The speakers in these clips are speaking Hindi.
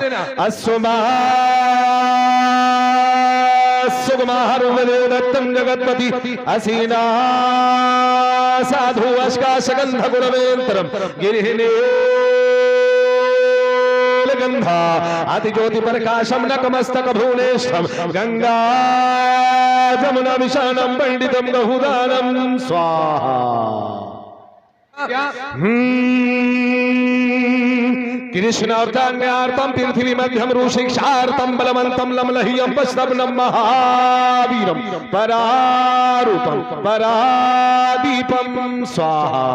अस्सुमा सुगमाहरुदत्तम जगत्पति असीना साधु अश्काशगंध गुणवेंतरम गिरिहिने गंधा अति ज्योति प्रकाशम नकमस्तक भुवनेश्वरम गंगा जमुना विशानम पंडितम बहुदानम स्वाहा। कृष्णावतान्यार्तम पृथ्वी मध्यम ऋषिक्षार्तम बलवंतम लमलह्यम पश्चिम महावीरम परारूपम परादीपम स्वाहा।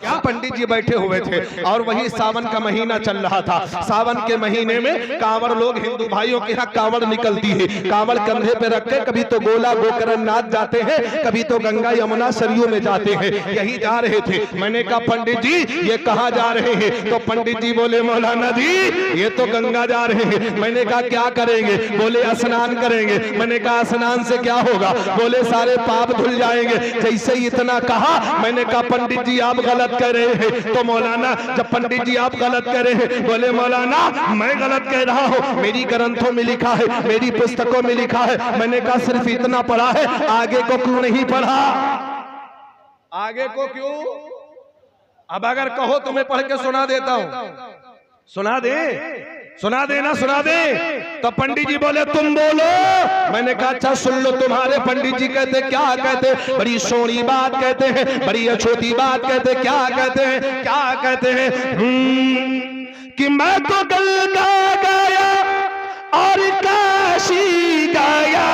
क्या पंडित जी बैठे हुए थे और वही सावन का महीना चल रहा था। सावन के महीने में कांवड़ लोग, हिंदू भाइयों के यहाँ कांवड़ निकलती है, कांवड़ कंधे पे रख के कभी तो गोला गोकर्ण नाथ जाते हैं, कभी तो गंगा यमुना सरयू में जाते हैं। यही जा रहे थे। मैंने कहा पंडित जी ये कहाँ जा रहे हैं? तो पंडित जी बोले मौलाना जी ये तो गंगा जा रहे हैं। मैंने कहा क्या करेंगे? बोले स्नान करेंगे। मैंने कहा स्नान से क्या होगा? बोले सारे पाप धुल जाएंगे। जैसे ही इतना कहा मैंने कहा पंडित जी आप गलत कह रहे हैं। तो मौलाना जब पंडित जी आप गलत कह रहे हैं, बोले मौलाना मैं गलत कह रहा हूँ, मेरी ग्रंथों में लिखा है, मेरी पुस्तकों में लिखा है। मैंने कहा सिर्फ इतना पढ़ा है, आगे को क्यों नहीं पढ़ा? आगे को क्यों? अब अगर कहो तो मैं पढ़ के सुना देता हूँ। सुना दे, सुना दे ना सुना दे। तो पंडित जी बोले तुम बोलो। मैंने कहा अच्छा सुन लो, तुम्हारे पंडित जी कहते क्या कहते? बड़ी सोनी बात कहते हैं, बड़ी अछूती बात कहते। क्या कहते हैं? क्या कहते हैं? कि मैं तो गंगा गया और काशी गया।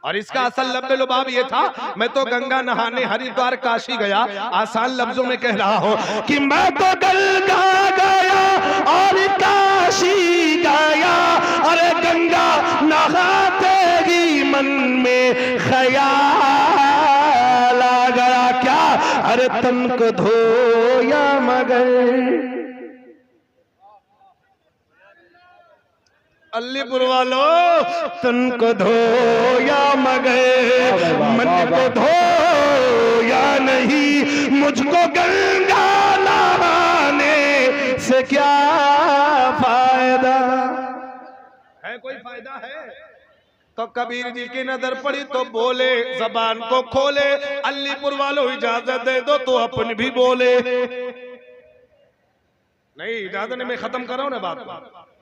और इसका असल लब्बे लुबाब ये था, मैं तो गंगा नहाने हरिद्वार काशी गया। आसान लफ्जों में कह रहा हूं कि मैं तो गंगा गया और काशी गया। अरे गंगा नहाते ही मन में ख्याल आ गया। क्या? अरे तन को धोया मगर अलीपुर वालों तन को धोया मगर मन को धोया नहीं। मुझको गंगा नहाने से क्या फायदा है? कोई फायदा है? तो कबीर जी की नजर पड़ी तो बोले, जबान को खोले, अलीपुर वालों इजाजत दे दो तो अपन भी बोले। नहीं इजाजत नहीं, मैं खत्म कर रहा हूं ना बात।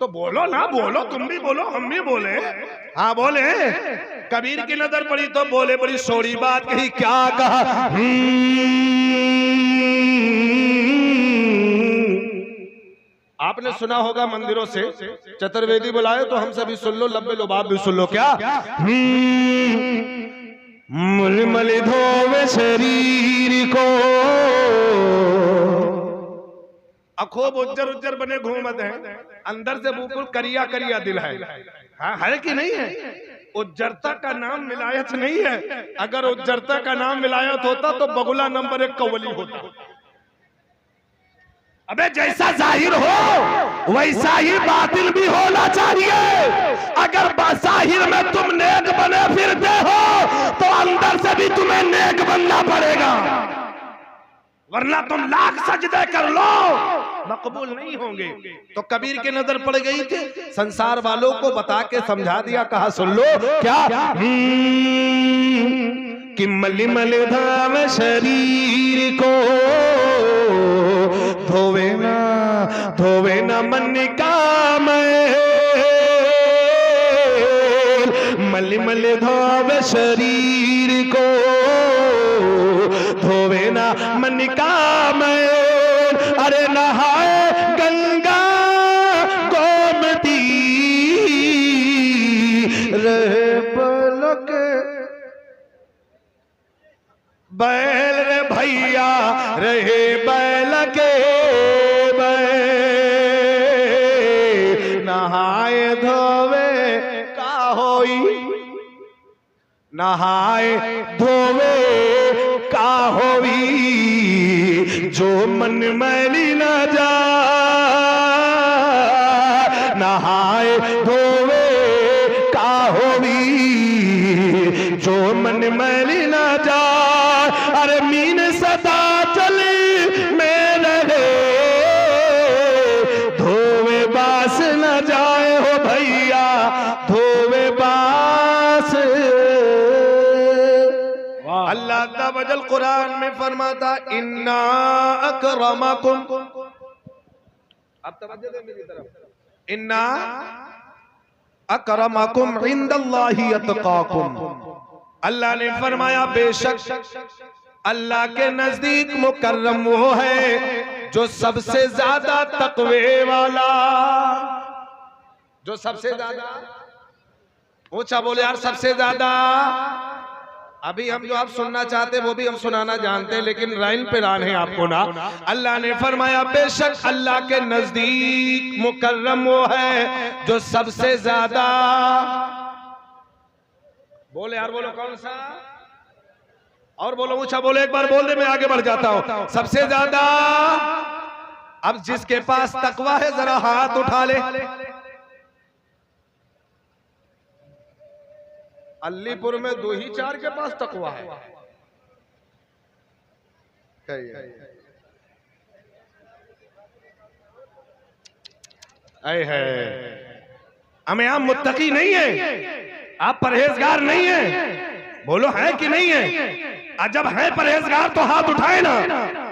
तो बोलो ना, बोलो, तुम भी बोलो, हम भी बोले। हाँ बोले। कबीर की नजर पड़ी तो बोले, बड़ी सोरी बात कही। क्या कहा? आपने सुना होगा मंदिरों से चतुर्वेदी बुलाए तो हम सभी सुन लो, लब्बे लुबाब भी सुन लो। क्या? मलमल धोवे शरीर को, खूब उज्जर उज्जर बने घूमत हैं, अंदर से बिल्कुल करिया करिया दिल है। हाँ है कि नहीं है? उज्जरता का नाम विलायत नहीं है। अगर उज्जरता का नाम विलायत होता तो बगुला नंबर 1 कवली होता। अबे जैसा जाहिर हो वैसा ही बातिल भी होना चाहिए। अगर जाहिर में तुम नेक बने फिरते हो तो अंदर से भी तुम्हें नेक बनना पड़ेगा, वरना तुम लाख सजदे कर लो मकबूल नहीं होंगे। तो कबीर की नजर पड़ गई थी, संसार वालों को बता के समझा दिया। कहा सुन लो। क्या? कि मली मल धाम शरीर को, धोवे ना मन का मैल। मली मल धाम शरीर को, धोवे ना मन का मैल। अरे नहाए गंगा गोमती रहे पलक बैल रे भैया रहे बैल के बैल। नहाए धोवे का होई, नहाए धोवे का होई, जो मन मैली न जा। नहाए धोवे का होई, जो मन मैली न जा। अरे मीन सदा चली मेरे धो अल्लाह वजल कुरान में फरमाता इन्ना अकरमकुम, अब तवज्जो दे मेरी तरफ, इन्ना अकरमकुम इंदल्लाहि अतकाकुम। अल्लाह ने फरमाया बेशक अल्लाह के नजदीक मुकर्रम वो है जो सबसे ज्यादा तकवे वाला, जो सबसे ज्यादा ऊंचा बोले यार, सबसे ज्यादा। अभी हम जो आप सुनना चाहते वो भी हम सुनाना जानते हैं, लेकिन राइन पे रान है आपको ना। अल्लाह ने फरमाया बेशक अल्लाह के नजदीक मुकर्रम वो है जो सबसे ज्यादा, बोले यार बोलो कौन सा, और बोलो ऊंचा बोले, एक बार बोल दे मैं आगे बढ़ जाता हूं। सबसे ज्यादा, अब जिसके पास तकवा है जरा हाथ उठा ले। अलीपुर में 2 ही 4 के पास तकवा है। हमें आप मुत्तकी नहीं है, आप परहेजगार नहीं है, बोलो है कि नहीं है? जब है परहेजगार तो हाथ उठाए ना।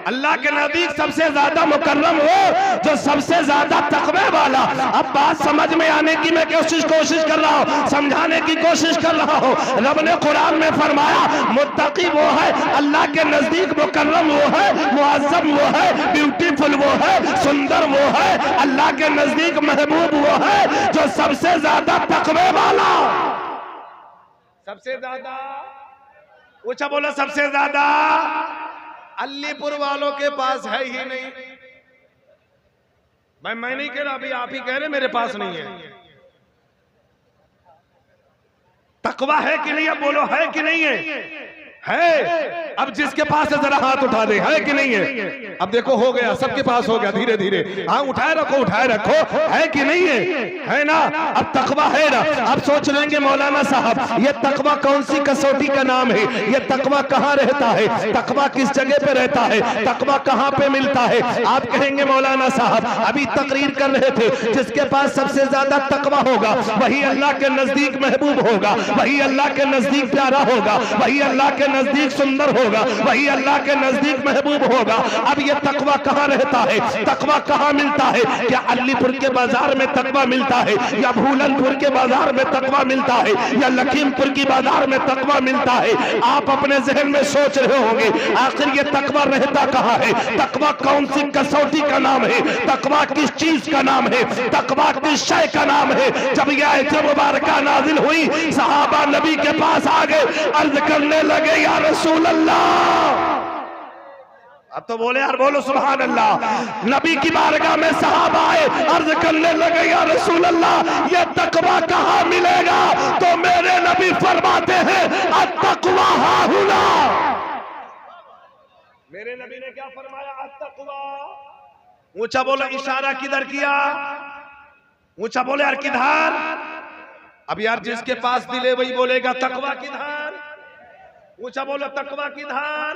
अल्लाह के नजदीक सबसे ज्यादा मुकर्रम हो जो सबसे ज्यादा तकवे वाला। अब बात समझ में आने की मैं कोशिश कर रहा हूँ, समझाने की कोशिश कर रहा हूँ। रब ने कुरान में फरमाया मुत्तकी वो है अल्लाह के नजदीक मुकर्रम वो है, मुअज़्ज़म वो है, ब्यूटीफुल वो है, सुंदर वो है, अल्लाह के नजदीक महबूब वो है जो सबसे ज्यादा तकवे वाला। सबसे ज्यादा ऊंचा बोला, सबसे ज्यादा अलीपुर वालों के पास है ही नहीं। मैं नहीं कह रहा, अभी आप ही कह रहे मेरे पास नहीं है। तकवा है कि नहीं, अब बोलो है कि नहीं है? है। अब जिसके पास है जरा हाथ उठा दे, है कि नहीं है? अब देखो हो गया, सबके पास हो गया धीरे धीरे। हाँ उठाए रखो, है कि नहीं है ना? अब तकवा है ना। अब सोच लेंगे मौलाना साहब ये तकवा कौन सी कसौटी का नाम है, ये तकवा कहाँ रहता है, तकवा किस जगह पे रहता है, तकवा कहाँ पे मिलता है? आप कहेंगे मौलाना साहब अभी तकरीर कर रहे थे जिसके पास सबसे ज्यादा तकवा होगा वही अल्लाह के नजदीक महबूब होगा, वही अल्लाह के नजदीक प्यारा होगा, वही अल्लाह के नजदीक सुंदर होगा, वही अल्लाह के नजदीक महबूब होगा। अब ये तकवा कहाँ रहता है, तकवा कहाँ मिलता है? क्या अलीपुर के बाजार में तकवा मिलता है, या भूलनपुर के बाजार में तकवा मिलता है, या लखीमपुर की बाजार में तकवा मिलता है? आप अपने जहन में सोच रहे होंगे आखिर ये तकवा रहता कहाँ है, तकवा कौन सी कसौटी का नाम है, तकवा किस चीज का नाम है, तकवा किस शय का नाम है? जब यह आयत मुबारका नाजिल हुई सहाबा नबी के पास आ गए, अर्ज करने लगे या रसूल अल्लाह। अब तो बोले यार बोलो सुभान अल्लाह। नबी की बारगाह में सहाबा आए, अर्ज करने लगे या रसूल अल्लाह ये तकवा कहाँ मिलेगा? तो मेरे नबी फरमाते हैं अत्तक़वा हाहुना। मेरे नबी ने क्या फरमाया? अत्तक़वा। ऊंचा बोलो, इशारा किधर किया? ऊंचा बोले यार किधर? अब यार जिसके पास दिल है वही बोलेगा तकवा किधर? ऊंचा बोलो तकवा किधर?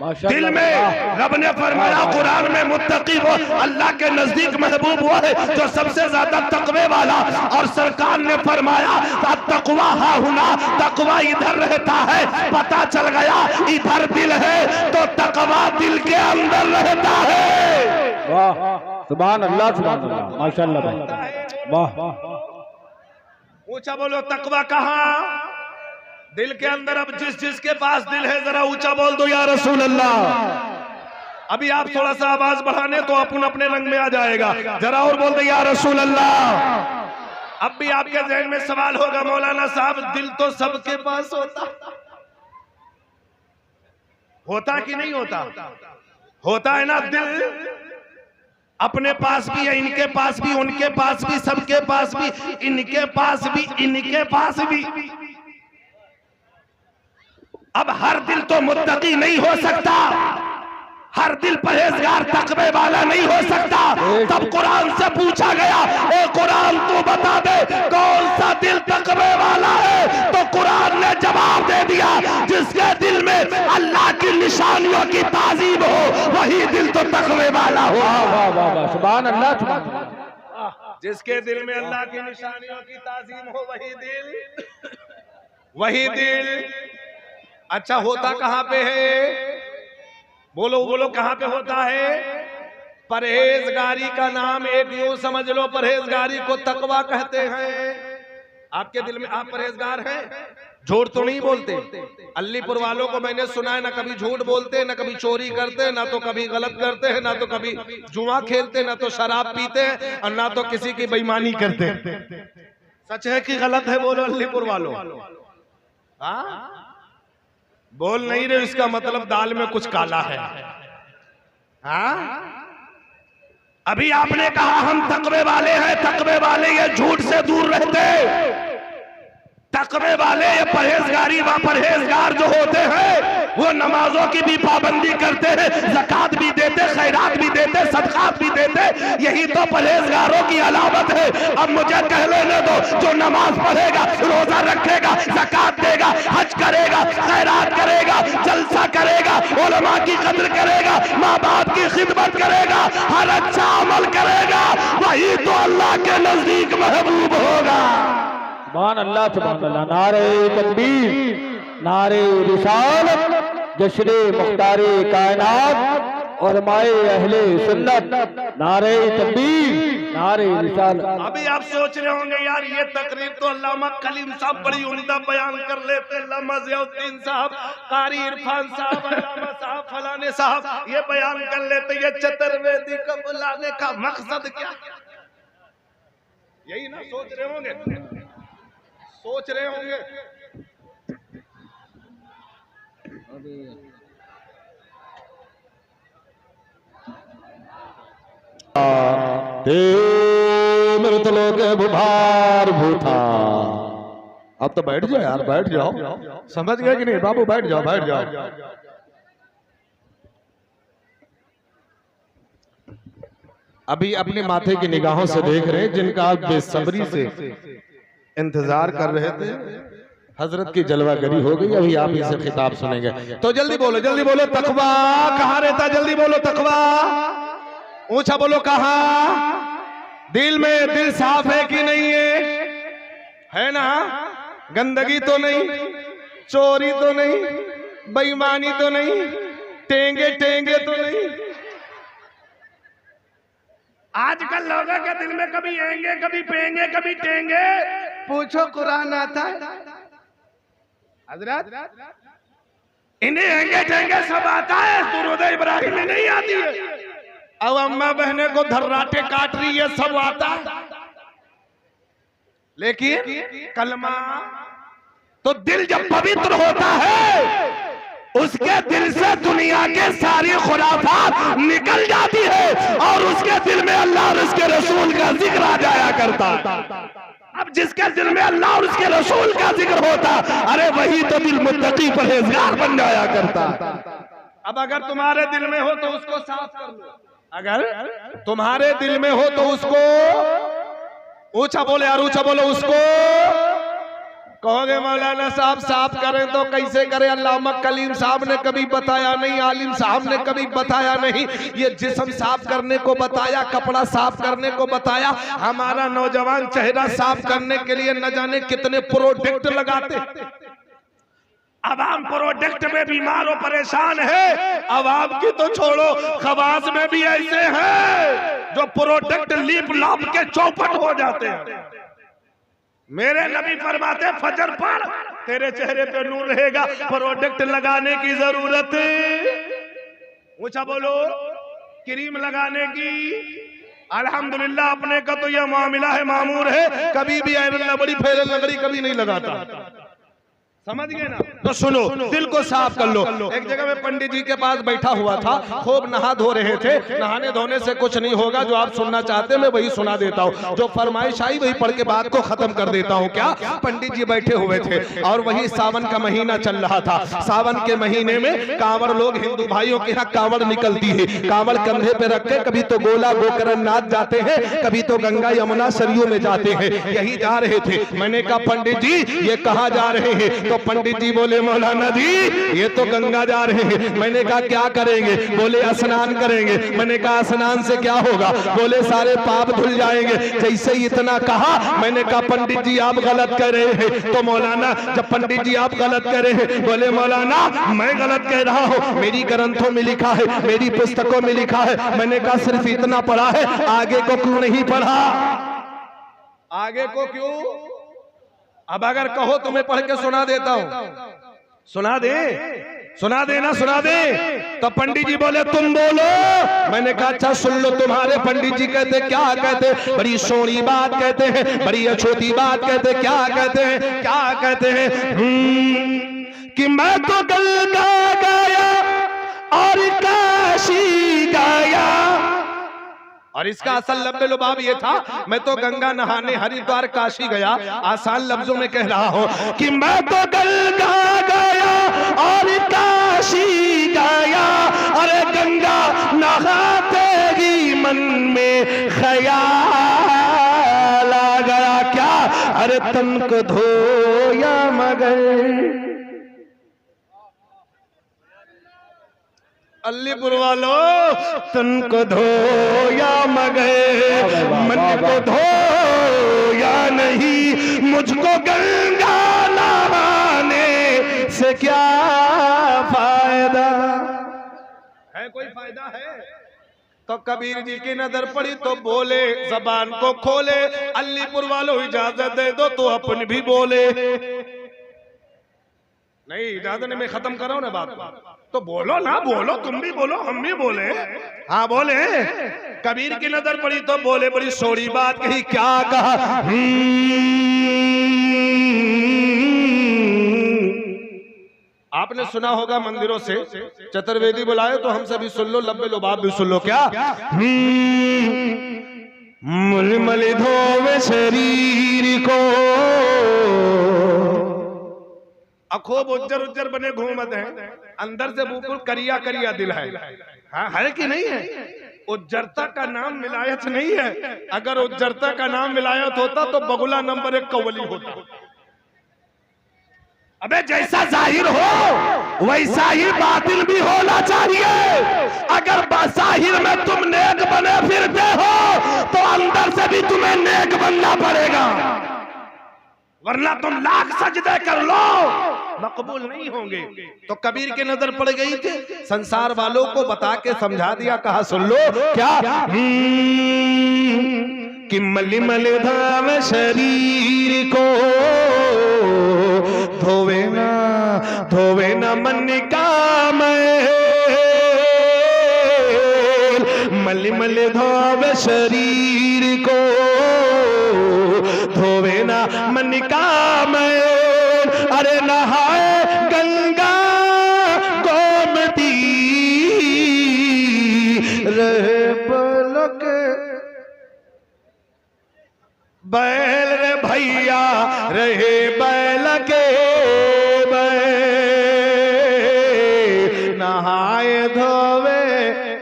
दिल में। रब ने फरमाया कुरान में मुत्तकी वो अल्लाह के नजदीक महबूब वो है जो सबसे ज्यादा तकवे वाला। और सरकार ने फरमाया तकवा हाहुना, तकवा इधर रहता है। पता चल गया इधर दिल है तो तकवा दिल के अंदर रहता है। वाह सुभान अल्लाह, सुभान अल्लाह, माशाअल्लाह भाई, वाह। ऊंचा बोलो तकवा कहाँ? दिल के अंदर। अब जिसके पास दिल है जरा ऊंचा बोल दो या रसूल अल्लाह। अभी आप थोड़ा सा आवाज बढ़ाने तो अपन अपने रंग में आ जाएगा, जरा और बोल दो या रसूल अल्लाह। अब भी आपके जहन में सवाल होगा मौलाना साहब दिल तो सबके पास होता कि नहीं होता? होता है ना दिल। अपने पास भी है, इनके पास भी, उनके पास भी, सबके पास भी, इनके पास भी, इनके पास भी। अब हर दिल तो मुत्तकी नहीं हो सकता, हर दिल परहेजगार तकवे वाला नहीं हो सकता। तब कुरान से पूछा गया ए कुरान तू बता दे कौन सा दिल तकवे वाला है? तो कुरान ने जवाब दे दिया जिसके दिल में अल्लाह की निशानियों की ताजीम हो वही दिल तो तकवे वाला हो। वाह वाह वाह, सुभान अल्लाह, सुभान अल्लाह। जिसके दिल में अल्लाह की निशानियों की ताजीम हो वही दिल अच्छा होता कहां पे है? बोलो बोलो, कहां पे होता है? परहेजगारी का नाम एक यूं समझ लो, परहेजगारी को तकवा कहते हैं। आपके दिल में आप परहेजगार हैं? झूठ तो नहीं बोलते? अलीपुर वालों को मैंने सुना है ना कभी झूठ बोलते, ना कभी चोरी करते, ना तो कभी गलत करते हैं, ना तो कभी जुआ खेलते, ना तो शराब पीते हैं, और ना तो किसी की बेईमानी करते। सच है कि गलत है? बोलो अलीपुर वालों। हाँ, बोल नहीं रहे, इसका मतलब दाल में कुछ काला है। हाँ, अभी आपने कहा हम तकवे वाले हैं, तकवे वाले ये झूठ से दूर रहते, तकवे वाले ये परहेजगारी व परहेजगार जो होते हैं वो नमाजों की भी पाबंदी करते हैं, ज़कात भी देते, खैरात भी देते, सदकात भी देते। यही तो परहेजगारों की अलामत है। अब मुझे कह लेने दो, जो नमाज पढ़ेगा, रोजा रखेगा, ज़कात देगा, हज करेगा, खैरात करेगा, जलसा करेगा, उलमा की कद्र करेगा, माँ बाप की खिदमत करेगा, हर अच्छा अमल करेगा, वही तो अल्लाह के नजदीक महबूब होगा। सुभान अल्लाह, सुभान अल्लाह। नारे तकबीर, नारे रिसालत, जश्न मुख्तारे कायनात और माए अहले सुन्नत। नारे तकबीर, नारे रिसालत। अभी आप सोच रहे होंगे यार ये तकरीर तो अल्लामा कलीम साहब बड़ी उम्दा बयान कर लेते, अल्लामा ज़ियाउद्दीन साहब, कारी इरफान साहब, अल्लामा साहब, फलाने साहब ये बयान कर लेते, ये चतुर्वेदी को बुलाने का मकसद क्या? यही ना सोच रहे होंगे, सोच रहे होंगे। मृत लोग बुभार भूथा। अब तो बैठ जाओ यार, बैठ जाओ, समझ गए कि नहीं बाबू? बैठ जाओ, बैठ जाओ। अभी अपने माथे की निगाहों से देख रहे हैं जिनका आप बेसब्री से इंतजार कर रहे थे, हजरत की जलवागरी हो गई। अभी आप इसे खिताब सुनेंगे, तो जल्दी बोलो, जल्दी बोलो। तकवा कहाँ रहता? जल्दी बोलो। तकवा ऊंचा बोलो। कहाँ? दिल में। दिल साफ है कि नहीं है ना? गंदगी तो नहीं, चोरी तो नहीं, बेईमानी तो नहीं, टेंगे टेंगे तो नहीं। आजकल लोगों के दिल में कभी आएंगे, कभी पेंगे, कभी टेंगे। पूछो कुरान आता है हजरत? इन्हें आएंगे टेंगे सब आता है, दुरूद इब्राहिम में नहीं आती है। अब अम्मा बहने को धर्राटे काट रही है, सब आता है। लेकिन कलमा तो दिल जब पवित्र होता है उसके दिल से दुनिया के सारी खुराफात निकल जाती है और उसके दिल में अल्लाह और उसके रसूल का जिक्र आ जाया करता। अब जिसके दिल में अल्लाह और उसके रसूल का जिक्र होता, अरे वही तो दिल मुत्तकी परहेजगार बन जाया करता। अब अगर तुम्हारे दिल में हो तो उसको साफ कर लो। अगर तुम्हारे दिल में हो तो उसको ऊंचा बोले यार, ऊंचा बोलो। उसको कहोगे मौलाना साहब साफ करें तो कैसे करें? अल्लामा कलीम साहब ने कभी बताया नहीं, आलिम साहब ने कभी बताया नहीं। ये जिस्म साफ करने को बताया, कपड़ा साफ करने को बताया। हमारा नौजवान चेहरा साफ करने के लिए न जाने कितने प्रोडक्ट लगाते। अब हम प्रोडक्ट में बीमार और परेशान है। अब आपकी तो छोड़ो, खवास में भी ऐसे हैं जो प्रोडक्ट लिप लाप के चौपट हो जाते हैं। मेरे नबी फरमाते फजर पर तेरे चेहरे पे नूर रहेगा, प्रोडक्ट लगाने की जरूरत। ऊंचा बोलो। क्रीम लगाने की अल्हम्दुलिल्लाह अपने का तो यह मामला है, मामूर है। कभी भी बड़ी फेरन लगड़ी कभी नहीं लगाता, समझ गए ना? तो सुनो, दिल को साफ कर लो। एक जगह में पंडित जी के पास बैठा हुआ था, खूब नहा धो रहे थे। नहाने धोने से कुछ नहीं होगा, जो आप सुनना चाहते हैं मैं वही सुना देता हूँ। जो फरमाइश आई वही पढ़ के बात को खत्म कर देता हूँ। क्या? पंडित जी बैठे हुए थे और वही सावन का महीना चल रहा था। सावन के महीने में कांवड़ लोग, हिंदू भाइयों के यहाँ कांवड़ निकलती है। कांवड़ कंधे पे रख के कभी तो गोला गोकरण नाथ जाते हैं, कभी तो गंगा यमुना सरयू में जाते हैं। यही जा रहे थे। मैंने कहा पंडित जी ये कहाँ जा रहे हैं? तो तो पंडित जी बोले मौलाना जी ये तो गंगा जा रहे हैं। मैंने कहा क्या करेंगे? बोले स्नान करेंगे। मैंने कहा स्नान से क्या होगा? बोले सारे पाप धुल जाएंगे। जैसे ही इतना कहा मैंने कहा पंडित जी आप गलत कह रहे हैं। तो मौलाना जब पंडित जी आप गलत कह रहे हैं, बोले मौलाना मैं गलत कह रहा हूँ, मेरी ग्रंथों में लिखा है, मेरी पुस्तकों में लिखा है। मैंने कहा सिर्फ इतना पढ़ा है, आगे को क्यों नहीं पढ़ा? आगे को क्यों? अब अगर कहो तो मैं पढ़ के सुना देता हूं। सुना दे, सुना दे ना, सुना दे। तो पंडित जी बोले तुम बोलो। मैंने कहा अच्छा सुन लो, तुम्हारे पंडित जी कहते क्या कहते? बड़ी सोहनी बात कहते हैं, बड़ी अछूती बात कहते। क्या कहते हैं? क्या कहते हैं? कि मैं तो गंगा गया और काशी गया। और इसका असल लफ्ज़ लुबाब ये था, मैं तो गंगा नहाने हरिद्वार काशी गया। आसान लफ्जों में कह रहा हूं कि मैं तो गंगा गया और काशी गया। अरे गंगा नहाते ही मन में ख्याल आ गया क्या? अरे तन को धोया मगर अलीपुर वालों, तन को धोया मगर मन को धोया नहीं। मुझको गंगा नहाने से क्या फायदा है? कोई फायदा है? तो कबीर जी की नजर पड़ी तो बोले, जबान को खोले, अलीपुर वालों इजाजत दे दो तो अपन भी बोले। नहीं इजाजत नहीं, मैं खत्म करो ना बात तो बोलो ना, बोलो तुम भी बोलो, हम भी बोले। हाँ बोले। कबीर की नजर पड़ी तो बोले, बड़ी सोहनी बात कही। क्या कहा? आपने सुना होगा मंदिरों से चतुर्वेदी बुलाए तो हम सभी सुन लो, लब्बे लुबाब भी सुन लो। क्या? मलमल धोवे शरीर को, खूब उज्जर उज्जर बने घूमत हैं, अंदर से बिल्कुल करिया करिया दिल है। हाँ है कि नहीं है? उज्जरता का नाम विलायत नहीं है। अगर उज्जरता का नाम विलायत होता तो बगुला नंबर 1 कव्वली होता। अबे जैसा जाहिर हो वैसा ही बातिल भी होना चाहिए। अगर जाहिर में तुम नेक बने फिरते हो तो अंदर से भी तुम्हें नेक बनना पड़ेगा, वरना तुम लाख सजदे कर लो मकबूल नहीं होंगे। तो कबीर की नजर पड़ गई थी, संसार वालों को बता के समझा दिया। कहा सुन लो। क्या? कि मली मल धाम शरीर को, धोवे ना मन का मैल। मली मल धाम शरीर को, धोवे ना मन का मैल। अरे नहाए गंगा गोमती रहे पलक बैल रे भैया, रहे बैल के बैल। नहाए धोवे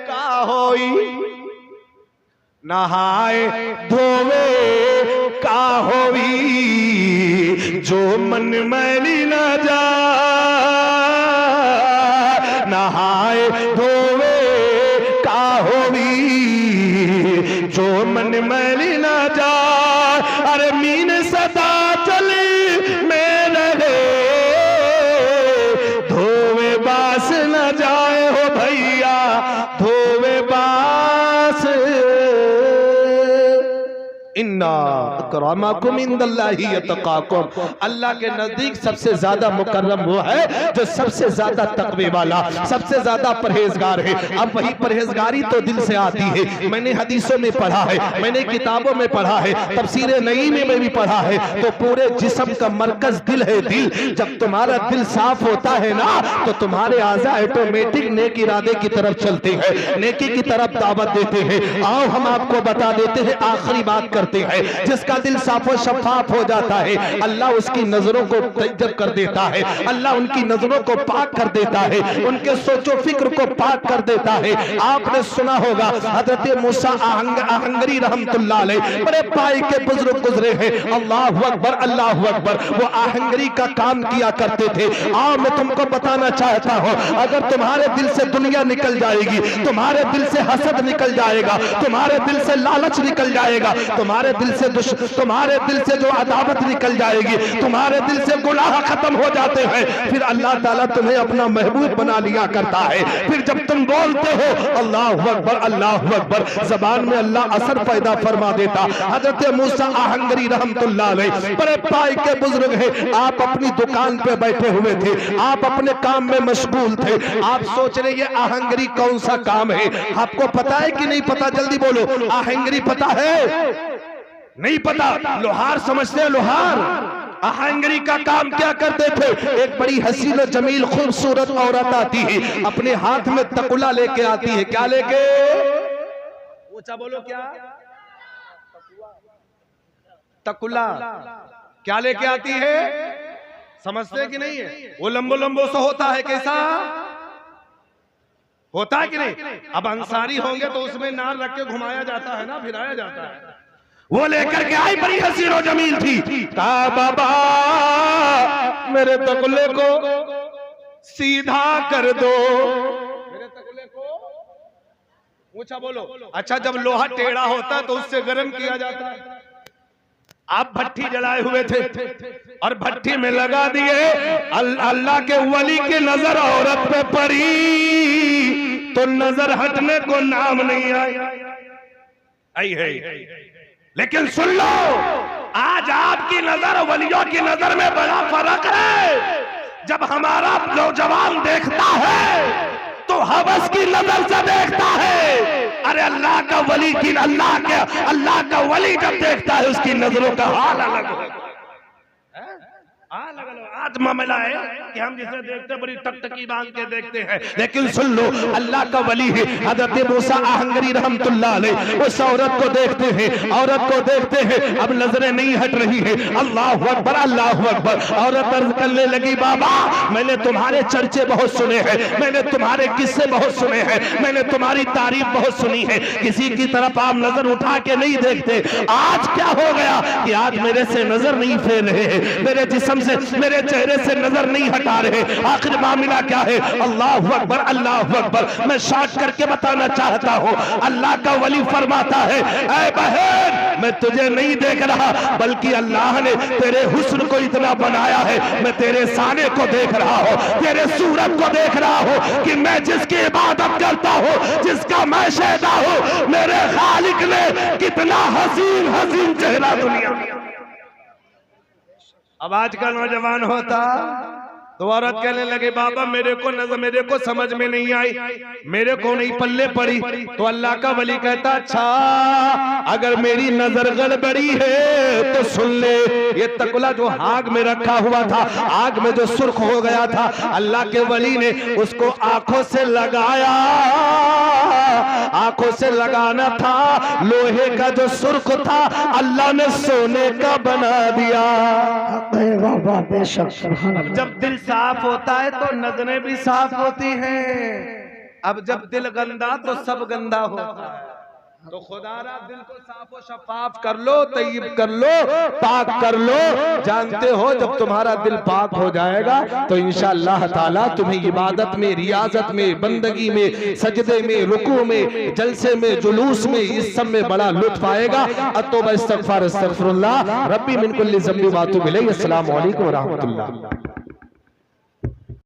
का होई, नहाए धोवे का होई, जो मन मैली न जा। नहाए धोवे का होवी, जो मन मैली न जा। अरे मीन सदा चली में रहे, धोवे बास न जाए हो भैया, धोवे बास। इन्ना अकरमकुम इंदल्लाहि यतकाकुम। अल्लाह के नजदीक सबसे ज्यादा मुकर्रम वो है जो सबसे ज्यादा तकवे वाला, सबसे ज्यादा परहेजगार है। अब वही परहेजगारी तो दिल से आती है। मैंने हदीसों में पढ़ा है, मैंने किताबों में पढ़ा है, तफसीर नई में भी पढ़ा है। तो पूरे जिस्म का मरकज दिल है। दिल जब तुम्हारा दिल साफ होता है ना तो तुम्हारे आज़ा ऑटोमेटिक नेक इरादे की तरफ चलते हैं, नेकी की तरफ दावत देते हैं। आओ हम आपको बता देते हैं, आखिरी बात कर करते हैं। जिसका दिल साफो शफाफ हो जाता है, अल्लाह उसकी नजरों को तैयब कर देता है, अल्लाह उनकी नजरों को पाक कर देता है, उनके सोचो फिक्र को पाक कर देता है। आपने सुना होगा हजरत मूसा आहंगरी रहमतुल्लाह अलैह बड़े पाई के बुजुर्ग गुजरे हैं। अल्लाहु अकबर, अल्लाहु अकबर। वो आहंगरी का काम किया करते थे। आओ मैं तुमको बताना चाहता हूं, अगर तुम्हारे दिल से दुनिया निकल जाएगी, तुम्हारे दिल से हसद निकल जाएगा, तुम्हारे दिल से लालच निकल जाएगा, तुम्हारे दिल से जो अदावत निकल जाएगी, तुम्हारे दिल से गुनाह खत्म हो जाते हैं, फिर अल्लाह ताला तुम्हें अपना महबूब बना लिया करता है। फिर जब तुम बोलते हो अल्लाहु अकबर, अल्लाहु अकबर, जबान में अल्लाह असर पैदा फरमा देता। हजरत मूसा आहंगरी रहमतुल्लाह अलैह बड़े पाई के बुजुर्ग हैं। आप अपनी दुकान पे बैठे हुए थे, आप अपने काम में मशगूल थे, आप सोच रहे ये आहंगरी कौन सा काम है। आपको पता है कि नहीं पता? जल्दी बोलो, आहंगरी पता है? नहीं पता? लोहार समझते हैं? लोहार आहंगरी का काम क्या करते थे? एक बड़ी हसीन और जमील खूबसूरत औरत आती है, अपने हाथ में तकुला लेके आती है। क्या लेके? ऊंचा बोलो, क्या? तकुला। क्या लेके आती है? समझते कि नहीं है? वो लंबो लंबो सा होता है, कैसा होता है कि नहीं? अब अंसारी होंगे तो उसमें नार रख के घुमाया जाता है ना, फिराया जाता है। वो लेकर के आई, बड़ी हसीन और जमील थी। कहा बाबा मेरे तकुले को सीधा कर दो, मेरे तकुले को ऊंचा बोलो। अच्छा, जब लोहा टेढ़ा होता है तो उससे गर्म किया जाता है। आप भट्टी जलाए हुए थे और भट्टी में लगा दिए, अल्लाह के वली की नजर औरत पे पड़ी तो नजर हटने को नाम नहीं आई है। लेकिन सुन लो, आज आपकी नजर वलियों की नजर में बड़ा फर्क है। जब हमारा नौजवान देखता है तो हवस की नजर से देखता है। अरे अल्लाह का वली जब देखता है उसकी नजरों का हाल अलग होगा। आज मामला है कि हम जिसे देखते बड़ी टकटकी बांध के देखते हैं, लेकिन सुन लो अल्लाह का वली है। हजरत मूसा आहंगरी रहमतुल्लाह अलैह उस औरत को देखते हैं, अब नजरें नहीं हट रही है। अल्लाहु अकबर, अल्लाहु अकबर। औरत अर्ज करने लगी, बाबा मैंने तुम्हारे चर्चे बहुत सुने हैं, मैंने तुम्हारे किस्से बहुत सुने हैं, मैंने तुम्हारी तारीफ बहुत सुनी है, किसी की तरफ आप नजर उठा के नहीं देखते। आज क्या हो गया कि आज मेरे से नजर नहीं फेर रहे हैं, मेरे जिस्म से, मेरे चेहरे से नजर नहीं हटा रहे। आखिर मामला क्या है? अल्लाहु अकबर, अल्लाहु अकबर। मैं शॉर्ट करके बताना चाहता हूँ। अल्लाह का वली फरमाता है, ऐ बहन मैं तुझे नहीं देख रहा, बल्कि अल्लाह ने तेरे हुस्न को इतना बनाया है, मैं तेरे साने को देख रहा हूँ, तेरे सूरत को देख रहा हूँ कि मैं जिसकी इबादत करता हूँ, जिसका मैं शहदा हूँ, मेरे खालिक ने कितना हसीन हसीन चेहरा दुनिया में। अब आज का नौजवान होता तो औरत कहने लगे, बाबा मेरे को समझ में नहीं आई, मेरे को नहीं पल्ले पड़ी। तो अल्लाह का वली कहता, अच्छा अगर मेरी नजर गड़बड़ी है तो सुन ले, ये तकुला जो आग में रखा हुआ था, आग में जो सुर्ख हो गया था, अल्लाह के वली ने उसको आंखों से लगाया। आंखों से लगाना था, लोहे का जो सुर्ख था अल्लाह ने सोने का बना दिया। जब दिल साफ होता है तो नजरें भी साफ होती हैं। अब जब दिल गंदा तो सब गंदा होता है। तो खुदारा दिल को साफ और शफाफ कर लो, तय्यब कर लो, पाक कर लो। जानते हो जब तुम्हारा दिल पाक हो जाएगा तो इंशाअल्लाह ताला तुम्हें इबादत में, रियाजत में, बंदगी में, सजदे में, रुकू में, जलसे में, जुलूस में, इस सब में बड़ा लुत्फ आएगा। अतौबा इस्तगफार अस्तगफिरुल्लाह रब्बी मिन कुल्ली ज़ंबि व अतूबु इलैहि। अस्सलामु अलैकुम व रहमतुल्लाह।